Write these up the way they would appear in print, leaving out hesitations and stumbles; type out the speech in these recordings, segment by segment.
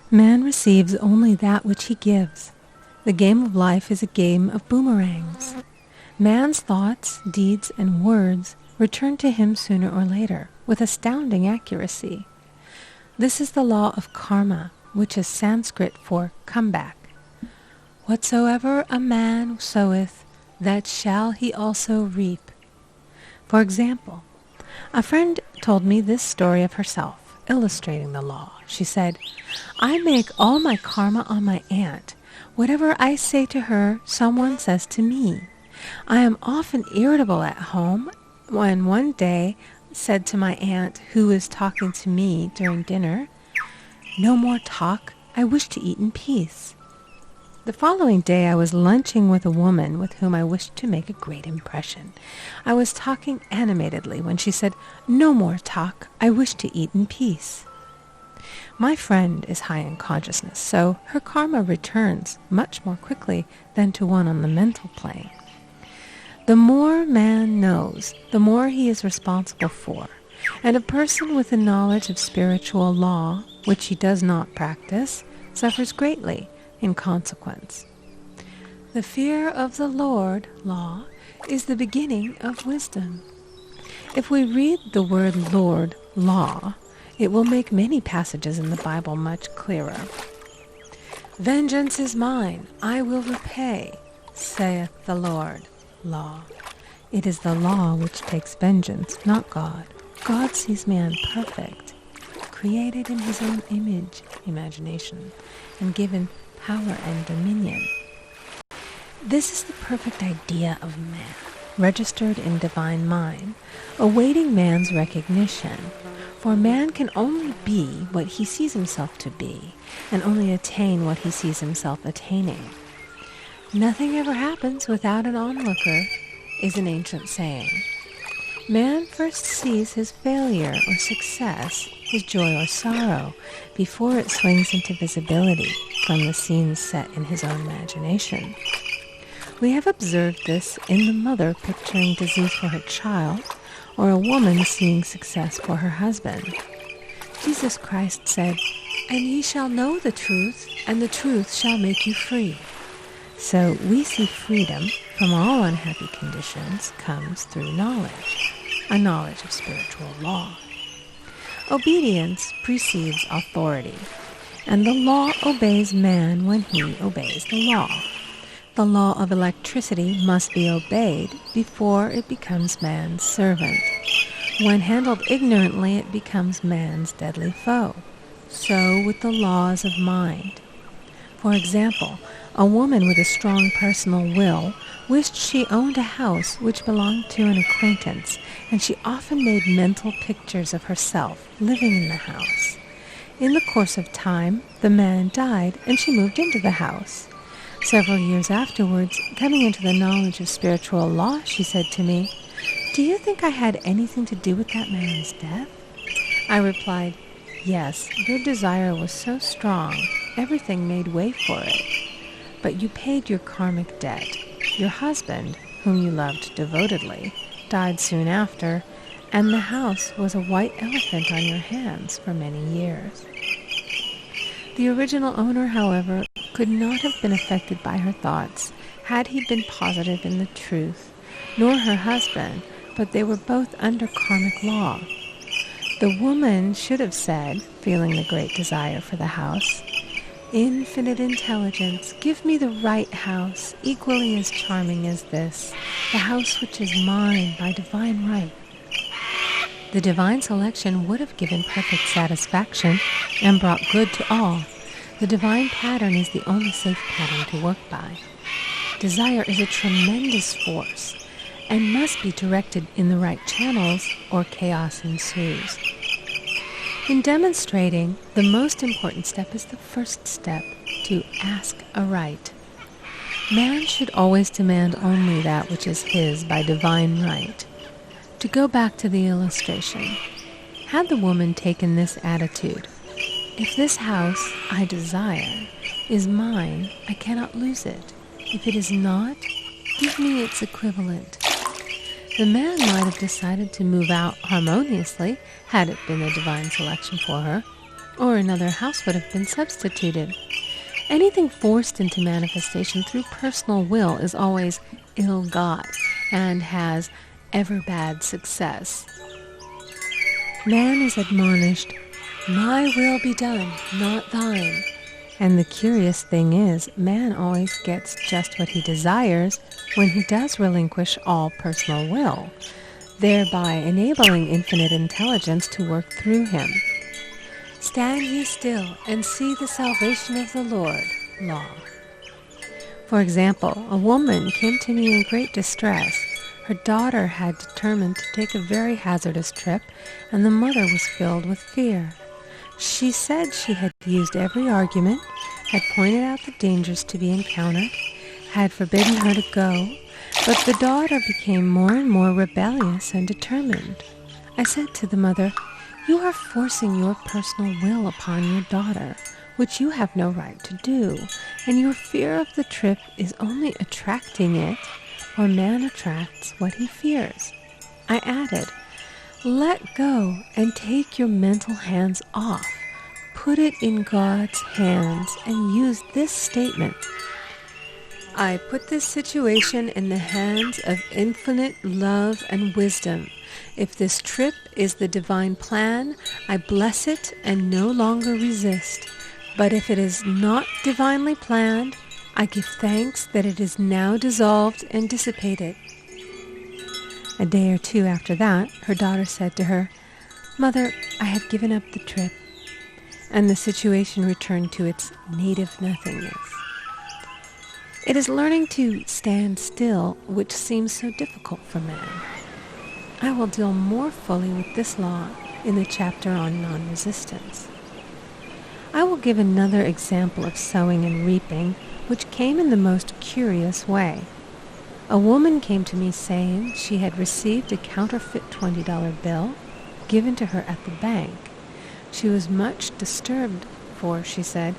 Man receives only that which he gives. The game of life is a game of boomerangs. Man's thoughts, deeds, and words return to him sooner or later with astounding accuracy. This is the law of karma, which is Sanskrit for comeback. Whatsoever a man soweth, that shall he also reap. For example, a friend told me this story of herself, illustrating the law. She said, I make all my karma on my aunt. Whatever I say to her, someone says to me. I am often irritable at home, when one day said to my aunt, who was talking to me during dinner, no more talk, I wish to eat in peace. The following day I was lunching with a woman with whom I wished to make a great impression. I was talking animatedly when she said, no more talk, I wish to eat in peace. My friend is high in consciousness, so her karma returns much more quickly than to one on the mental plane. The more man knows, the more he is responsible for, and a person with a knowledge of spiritual law, which he does not practice, suffers greatly in consequence. The fear of the Lord, law, is the beginning of wisdom. If we read the word Lord, law, it will make many passages in the Bible much clearer. Vengeance is mine, I will repay, saith the Lord, law. It is the law which takes vengeance, not God. God sees man perfect, created in his own image, imagination, and given power and dominion. This is the perfect idea of man, registered in divine mind, awaiting man's recognition. For man can only be what he sees himself to be, and only attain what he sees himself attaining. Nothing ever happens without an onlooker, is an ancient saying. Man first sees his failure or success, his joy or sorrow, before it swings into visibility from the scenes set in his own imagination. We have observed this in the mother picturing disease for her child, or a woman seeing success for her husband. Jesus Christ said, and ye shall know the truth, and the truth shall make you free. So we see freedom from all unhappy conditions comes through knowledge, a knowledge of spiritual law. Obedience precedes authority, and the law obeys man when he obeys the law. The law of electricity must be obeyed before it becomes man's servant. When handled ignorantly, it becomes man's deadly foe. So with the laws of mind. For example, a woman with a strong personal will wished she owned a house which belonged to an acquaintance, and she often made mental pictures of herself living in the house. In the course of time, the man died, and she moved into the house. Several years afterwards, coming into the knowledge of spiritual law, she said to me, do you think I had anything to do with that man's death? I replied, yes, your desire was so strong, everything made way for it. But you paid your karmic debt. Your husband, whom you loved devotedly, died soon after, and the house was a white elephant on your hands for many years. The original owner, however, could not have been affected by her thoughts had he been positive in the truth, nor her husband, but they were both under karmic law. The woman should have said, feeling the great desire for the house, Infinite intelligence, give me the right house, equally as charming as this, the house which is mine by divine right. The divine selection would have given perfect satisfaction and brought good to all. The divine pattern is the only safe pattern to work by. Desire is a tremendous force and must be directed in the right channels or chaos ensues. In demonstrating, the most important step is the first step, to ask aright. Man should always demand only that which is his by divine right. To go back to the illustration, had the woman taken this attitude, if this house I desire is mine, I cannot lose it. If it is not, give me its equivalent. The man might have decided to move out harmoniously had it been a divine selection for her, or another house would have been substituted. Anything forced into manifestation through personal will is always ill-got and has ever bad success. Man is admonished, "My will be done, not thine." And the curious thing is, man always gets just what he desires when he does relinquish all personal will, thereby enabling infinite intelligence to work through him. Stand ye still and see the salvation of the Lord. Law. For example, a woman came to me in great distress. Her daughter had determined to take a very hazardous trip, and the mother was filled with fear. She said she had used every argument, had pointed out the dangers to be encountered, had forbidden her to go, but the daughter became more and more rebellious and determined. I said to the mother, "You are forcing your personal will upon your daughter, which you have no right to do, and your fear of the trip is only attracting it, for man attracts what he fears." I added, "Let go and take your mental hands off. Put it in God's hands and use this statement: I put this situation in the hands of infinite love and wisdom. If this trip is the divine plan, I bless it and no longer resist. But if it is not divinely planned, I give thanks that it is now dissolved and dissipated." A day or two after that, her daughter said to her, "Mother, I have given up the trip," and the situation returned to its native nothingness. It is learning to stand still which seems so difficult for man. I will deal more fully with this law in the chapter on non-resistance. I will give another example of sowing and reaping, which came in the most curious way. A woman came to me saying she had received a counterfeit $20 bill given to her at the bank. She was much disturbed, for, she said,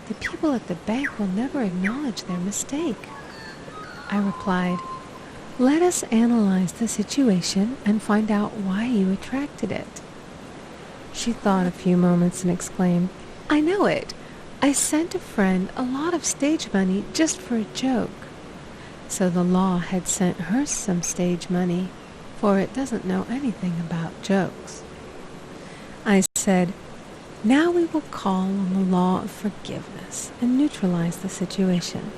"The people at the bank will never acknowledge their mistake." I replied, "Let us analyze the situation and find out why you attracted it." She thought a few moments and exclaimed, "I know it. I sent a friend a lot of stage money just for a joke." So the law had sent her some stage money, for it doesn't know anything about jokes. I said, "Now we will call on the law of forgiveness and neutralize the situation."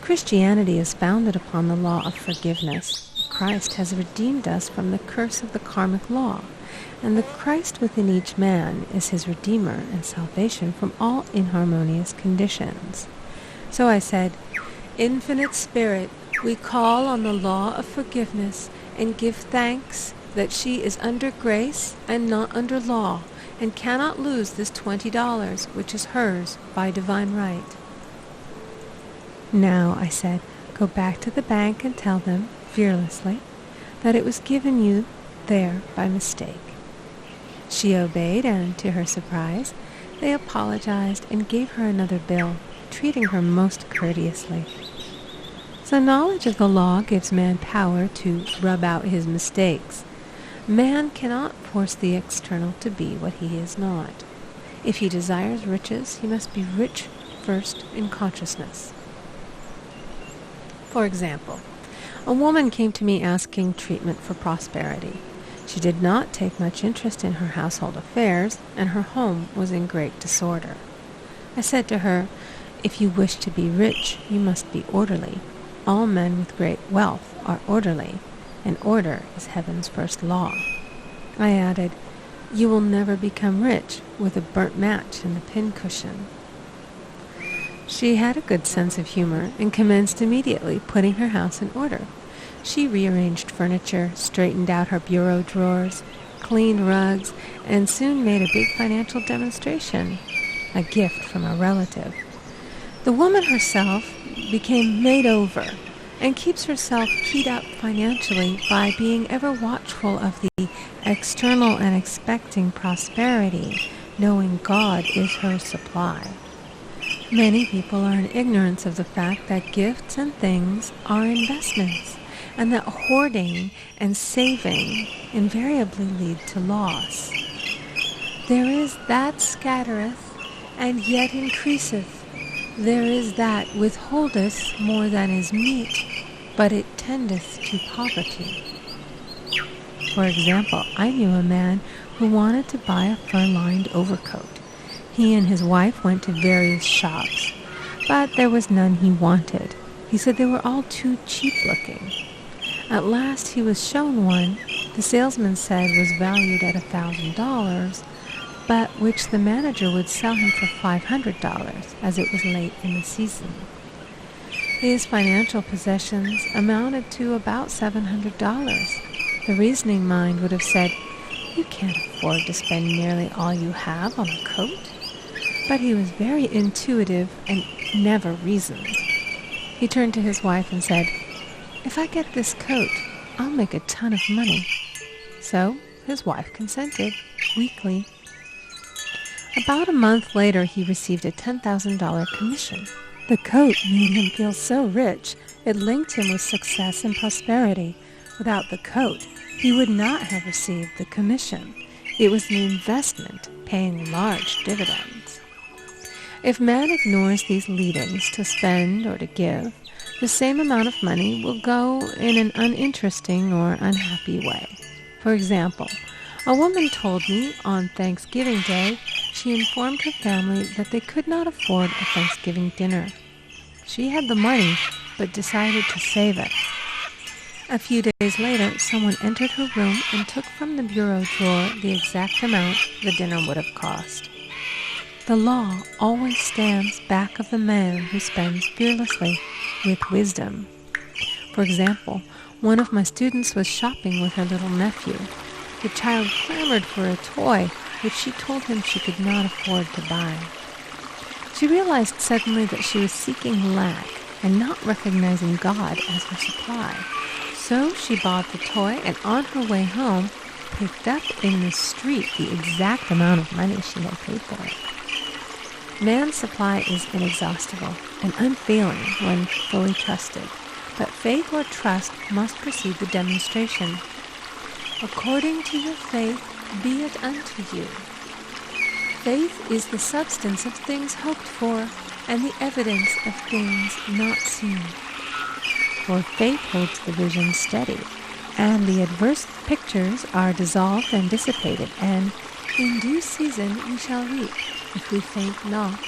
Christianity is founded upon the law of forgiveness. Christ has redeemed us from the curse of the karmic law, and the Christ within each man is his Redeemer and salvation from all inharmonious conditions. So I said, "Infinite Spirit, we call on the law of forgiveness and give thanks that she is under grace and not under law, and cannot lose this $20, which is hers by divine right." Now, I said, go back to the bank and tell them, fearlessly, that it was given you there by mistake. She obeyed, and to her surprise, they apologized and gave her another bill, treating her most courteously. So knowledge of the law gives man power to rub out his mistakes. Man cannot force the external to be what he is not. If he desires riches, he must be rich first in consciousness. For example, a woman came to me asking treatment for prosperity. She did not take much interest in her household affairs, and her home was in great disorder. I said to her, "If you wish to be rich, you must be orderly. All men with great wealth are orderly, and order is heaven's first law." I added, "You will never become rich with a burnt match in the pincushion." She had a good sense of humor and commenced immediately putting her house in order. She rearranged furniture, straightened out her bureau drawers, cleaned rugs, and soon made a big financial demonstration, a gift from a relative. The woman herself became made over and keeps herself keyed up financially by being ever watchful of the external and expecting prosperity, knowing God is her supply. Many people are in ignorance of the fact that gifts and things are investments, and that hoarding and saving invariably lead to loss. There is that scattereth, and yet increaseth. There is that withholdeth more than is meet, but it tendeth to poverty. For example, I knew a man who wanted to buy a fur-lined overcoat. He and his wife went to various shops, but there was none he wanted. He said they were all too cheap-looking. At last he was shown one the salesman said was valued at $1,000, but which the manager would sell him for $500, as it was late in the season. His financial possessions amounted to about $700. The reasoning mind would have said, "You can't afford to spend nearly all you have on a coat." But he was very intuitive and never reasoned. He turned to his wife and said, "If I get this coat, I'll make a ton of money." So his wife consented, weakly. About a month later, he received a $10,000 commission. The coat made him feel so rich, it linked him with success and prosperity. Without the coat, he would not have received the commission. It was an investment, paying large dividends. If man ignores these leadings to spend or to give, the same amount of money will go in an uninteresting or unhappy way. For example, a woman told me on Thanksgiving Day she informed her family that they could not afford a Thanksgiving dinner. She had the money, but decided to save it. A few days later, someone entered her room and took from the bureau drawer the exact amount the dinner would have cost. The law always stands back of the man who spends fearlessly with wisdom. For example, one of my students was shopping with her little nephew. The child clamored for a toy, which she told him she could not afford to buy. She realized suddenly that she was seeking lack and not recognizing God as her supply. So she bought the toy and on her way home picked up in the street the exact amount of money she had paid for it. Man's supply is inexhaustible and unfailing when fully trusted, but faith or trust must precede the demonstration. According to your faith, be it unto you. Faith is the substance of things hoped for and the evidence of things not seen. For faith holds the vision steady, and the adverse pictures are dissolved and dissipated, and in due season we shall reap, if we faint not.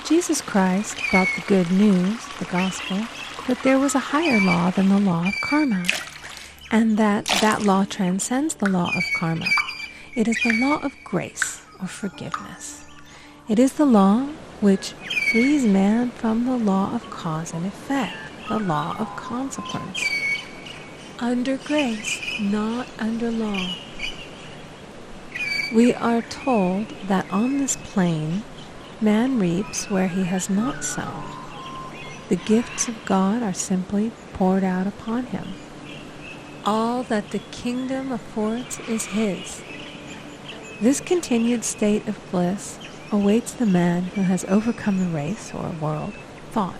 Jesus Christ brought the good news, the gospel, that there was a higher law than the law of karma, and that law transcends the law of karma. It is the law of grace, or forgiveness. It is the law which frees man from the law of cause and effect, the law of consequence. Under grace, not under law. We are told that on this plane, man reaps where he has not sown. The gifts of God are simply poured out upon him. All that the kingdom affords is his. This continued state of bliss awaits the man who has overcome the race, or world, thought.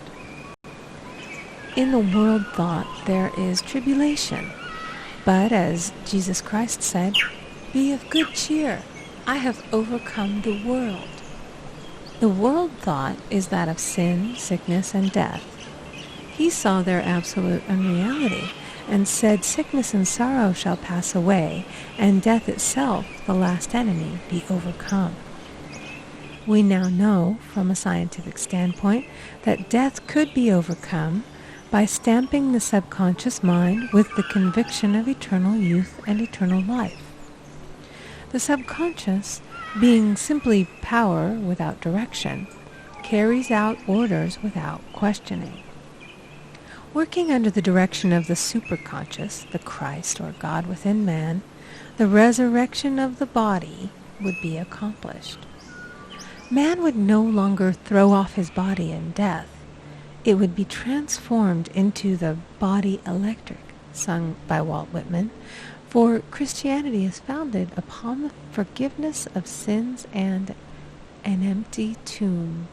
In the world thought there is tribulation, but as Jesus Christ said, "Be of good cheer, I have overcome the world." The world thought is that of sin, sickness, and death. He saw their absolute unreality, and said sickness and sorrow shall pass away, and death itself, the last enemy, be overcome. We now know, from a scientific standpoint, that death could be overcome by stamping the subconscious mind with the conviction of eternal youth and eternal life. The subconscious, being simply power without direction, carries out orders without questioning. Working under the direction of the superconscious, the Christ or God within man, the resurrection of the body would be accomplished. Man would no longer throw off his body in death. It would be transformed into the body electric, sung by Walt Whitman, for Christianity is founded upon the forgiveness of sins and an empty tomb.